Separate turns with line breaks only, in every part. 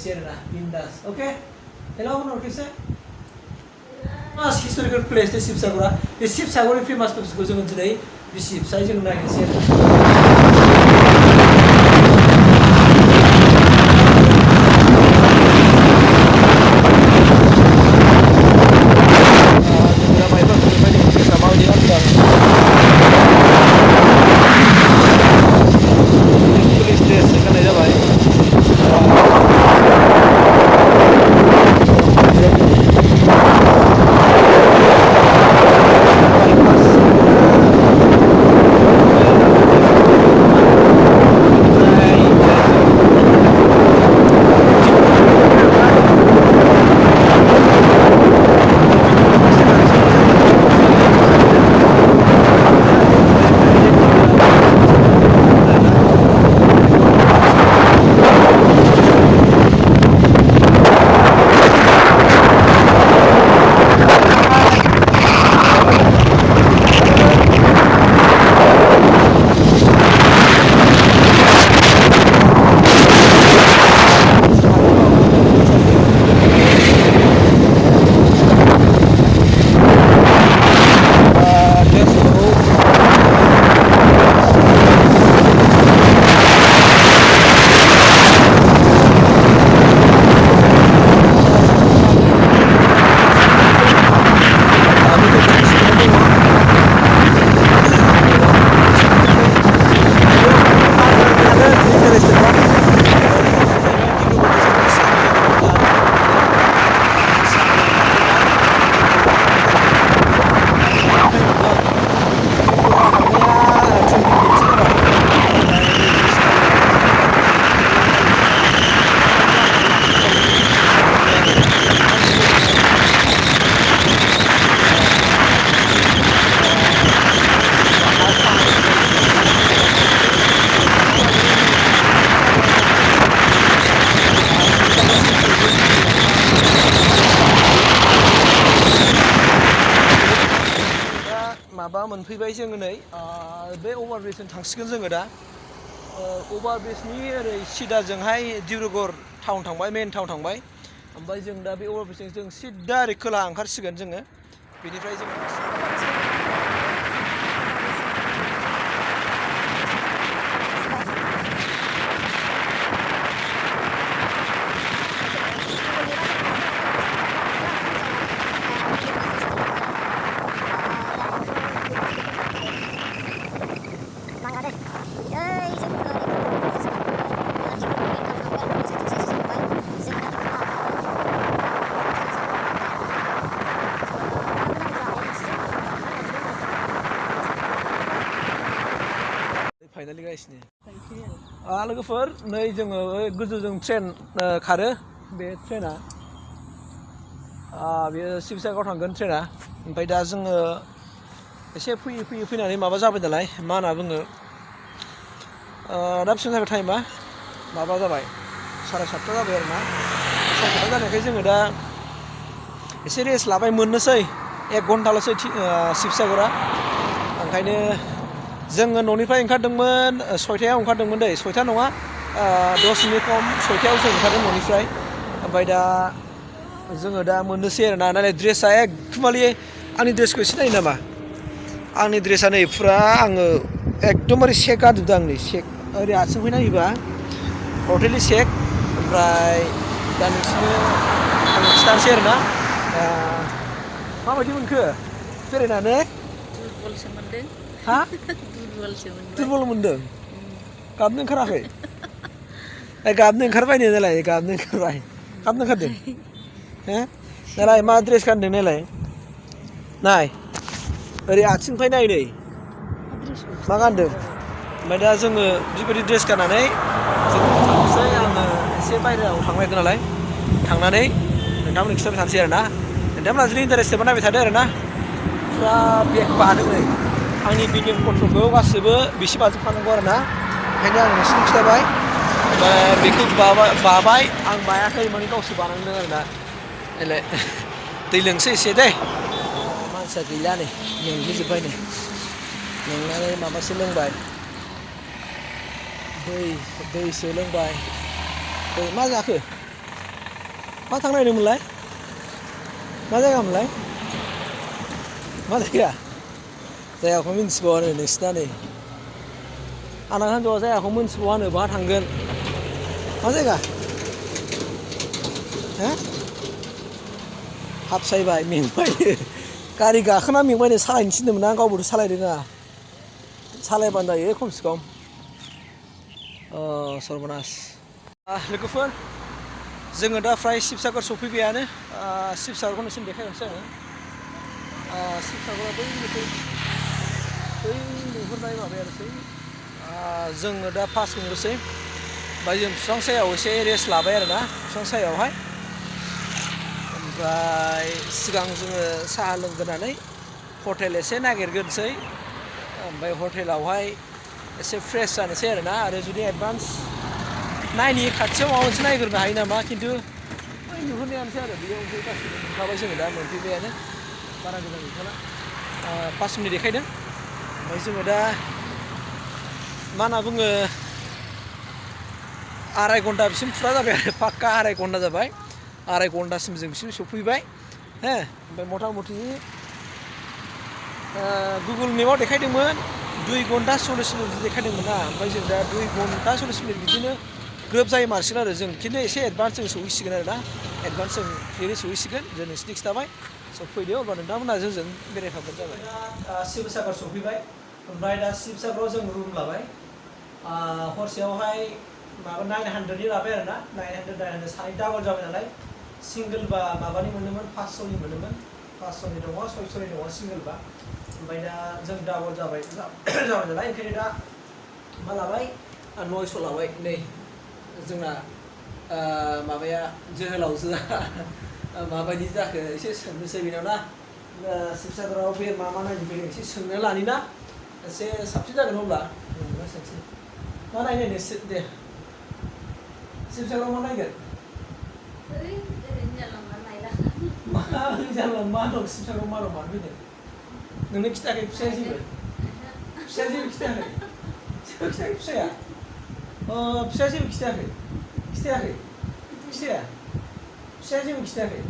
नायनोसै आरोना बिन्दास अके हेलौ उनाव खेबसे फेमास हिस्टरिकेल प्लेस बे शिबसागरा बे शिबसागरनि फेमास प्लेसखौ जोङो दिनै बिसिबसाय जों नायनोसै आरो माबा मोनफैबाय जोङो नै बे अभारब्रिजजों थांसिगोन जोङो दा अभारब्रिजनि ओरै सिदाजोंहाय डिब्रुगड़ टाउन थांबाय मेन टाउन थांबाय ओमफ्राय जों दा बे अभारब्रिजजों जों सिदा ओरै खोला ओंखारसिगोन जोङो बेनिफ्राय जोङो फाइनालि गायसिनो लोगोफोर नै जोङो गोजौजों ट्रेन खारो बे ट्रेना बेयो शिबसागर थांगोन ट्रेना ओमफ्राय दा जोङो एसे फैयै फैयै फैनानै माबा जाबाय नालाय मा होनना बुङो दा बेसेबां जाबाय टाइमा माबा जाबाय 7:30 जाबाय आरोना 7:30 जानायखाय जोङो दा एसे रेस्ट लाबाय मोननोसै 1 घन्टाल'सै शिबसागरा ओंखायनो जोङो न'निफ्राय ओंखारदोंमोन 6टायाव ओंखारदोंमोन दै 6टा नङा 10 मिनिट खम 6टायाव जों ओंखारदों न'निफ्राय ओमफ्राय दा जोङो दा मोननोसै आरोना नालाय ड्रेसा एकदमबारे आंनि ड्रेसखौ एसे नायो नामा आंनि ड्रेसा नै फुरा आङो एकदमबारे सेक गानजोबदों आं नै सेक ओरै आथिंखौ नायोबा टटेलि सेक ओमफ्राय दा नोंसोरनो आं खिथानोसै आरोना माबायदि मोनखो बेरायनानै
दुरबलसो मोनदों
हा
दुरबल
मोनदों गाबनो ओंखाराखै गाबनो ओंखारबाय नै नालाय गाबनो ओंखारबाय गाबनो ओंखारदों नालाय मा ड्रेस गानदों नालाय नाय ओरै आथिंनिफ्राय नाय नै मा गानदों ओमफ्राय दा जोङो बेबायदि ड्रेस गाननानै जों थांनोसै आङो एसे बायहेरायाव थांनो नागिरदों नालाय थांनानै नोंथांमोननो खिथाबाय थानोसै आरोना नोंथांमोनहा जुदि इन्टारेस्टेडबा नायबाय थादो आरोना फुरा बेग बादों नै आंनि भिडिअ कन्ट्रलखौ गासैबो बिसि बाजोबखानांगौ आरोना ओंखायनो आं नोंसोरनो खिथाबाय बेखौ बाबाय आं बायाखै माने गावसो बानांदों आरोना नायलाय दै लोंसै एसे दे मानसिया गैला नै मेंग्लिजोब्बाय नै मेंनानै माबासो लोंबाय दैसो लोंबाय दै मा जाखो मा थांनायमोनलाय मा जायगामोनलाय मा जायगा जायगाखौ मिन्थिबावा आरो नोंसिना नै आंना हिन्जावा जायगाखौ मिन्थिबावानो बहा थांगोन मा जायगा हो हाबसायबाय मेंबाय गारि गाखोना मेंबायनो सालायनो थिनदोंमोन आं गावबोथ' सालायदों ना सालायबानो जायो खमसे खम सर्बनास लोगोफोर जोङो दा फ्राय शिबसागर सफैबायानो शिबसागरखौ नोंसिनो देखायनोसै आङो शिबसागरा बै नुहुरनाय माबायानोसै जोङो दा पास मोननोसै ओमफ्राय जों बिफां सायाव एसे रेस्ट लाबाय आरोना बिफां सायावहाय ओमफ्राय सिगां जोङो साहा लोंग्रोनानै हटेल एसे नागिरग्रोनोसै ओमफ्राय हटेलावहाय एसे फ्रेश जानोसै आरोना आरो जुदि एडभान्स नायनि खाथियाव माबा मोनसे नायग्रोनो हायो नामा खिन्थु बै नुहुरनायानोसै आरो बेयाव ओमफ्राय गासिबो नुखाबाय जोङो दा मोनफैबायानो बारा गोजान गैखाला 5 मिनिट देखायदों ओमफ्राय जोङो दा मा होनना बुङो 2.5 घन्टा बिसिम फुरा जाबाय आरो पाक्का 2.5 घन्टा जाबाय 2.5 घन्टासिम जों बिसिम सफैबाय हो ओमफ्राय मथा मथि गुगोल मेपआव देखायदोंमोन 2 घन्टा 40 मिनिट देखायदोंमोन ना ओमफ्राय जों दा 2 घन्टा 40 मिनिट बिदिनो ग्रोब जायो मारसिगोन आरो जों खिन्थु एसे एडभान्स जों सहैसिगोन आरो ना एडभान्स जों क्लियारै सहैसिगोन जों नोंसिनि खिथाबाय स' फैदो अब्ला नोंथांमोनहा जोंजों बेरायफाबानो जाबाय शिबसागर सफैबाय ओमफ्राय दा शिबसागराव जों रुम लाबाय हरसेयावहाय माबा 900नि लाबाय आरो ना 900 सानै डाबल जाबाय नालाय सिंगोल बा माबानि मोनोमोन 500नि मोनोमोन 500नि दङ 600नि दङ सिंगोल बा ओमफ्राय दा जों डाबल जाबाय नालाय ओंखायनो दा मा लाबाय 900 लाबाय नै जोंना माबाया जोहोलावजोआ माबायदि जाखो एसे सोंनोसै बेनाव ना शिबसागराव बे मा नायनो फैदों एसे सोंना लानि ना एसे साबसिन जागोन अब्ला सोंसै मा नायनो नोंसोर दे शिबसागराव मा नायगोन जानला मा दं शिबसागराव मा दं मानो फैदों नोंनो खिथायाखै फिसाया जेबो खिथायाखै फिसाया फिसाया जेबो खिथायाखै फिसाया जेबो खिथायाखै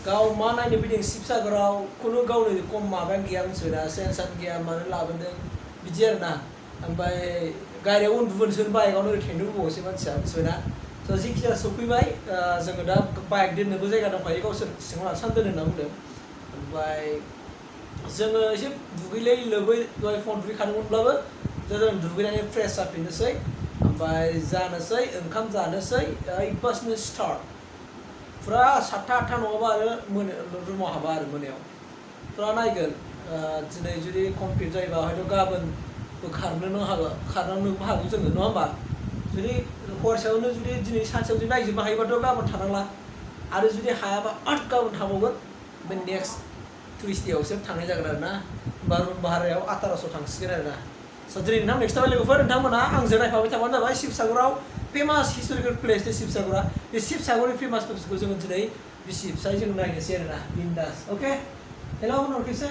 गाव मा नायनो फैदों शिबसागराव खुनु गावनो खम माबा गैया मिथिबायना सेन्सार गैया मानो लाबोदों बिदि आरोना ओमफ्राय गारियाव उन्दुबोनोसो बाइकआवनो ओरै थेंदोंबावोसो मानसिया मिथिबायना स' जिखि जाया सफैबाय जोङो दा बाइक दोननोबो जायगा दंखायो गावसोर सिङाव लाबोनानै दोनो होनना बुंदों ओमफ्राय जोङो एसे दुगैलै लोबै दहाय फन दुगैखादोंमोनब्लाबो जों दुगैनानै फ्रेस जाफिननोसै ओमफ्राय जानोसै ओंखाम जानोसै 8 स्टार्ट फुरा 7-8 नङाबा आरो रुमाव हाबा आरो मोनायाव फुरा नायगोन दिनै जुदि कमप्लिट जायोबा हयथ' गाबोनबो खारनोबो हागौ जोङो नङा होमबा जुदि हरसेयावनो जुदि दिनै सानसेयाव जुदि नायजोबनो हायोबाथ' गाबोन थानांला आरो जुदि हायाबा गाबोन थाबावगोन ओमफ्राय नेक्स्ट टुइसडेआवसो थांनाय जागोन आरो ना होमबा रुम भारायाव 1800 थांसिगोन आरो ना स' दिनै नोंथांमोन नेक्स्ट टाइम लोगोफोर नोंथांमोना आंजों नायफाबाय थाबानो जाबाय शिबसागराव फेमास हिस्ट'रिकेल प्लेस बे शिबसागरा बे शिबसागरनि फेमास प्लेसखौ जोङो दिनै बिसि फिसाय जों नायनोसै आरो ना बिन्दास अके हेल' होनहर खेबसे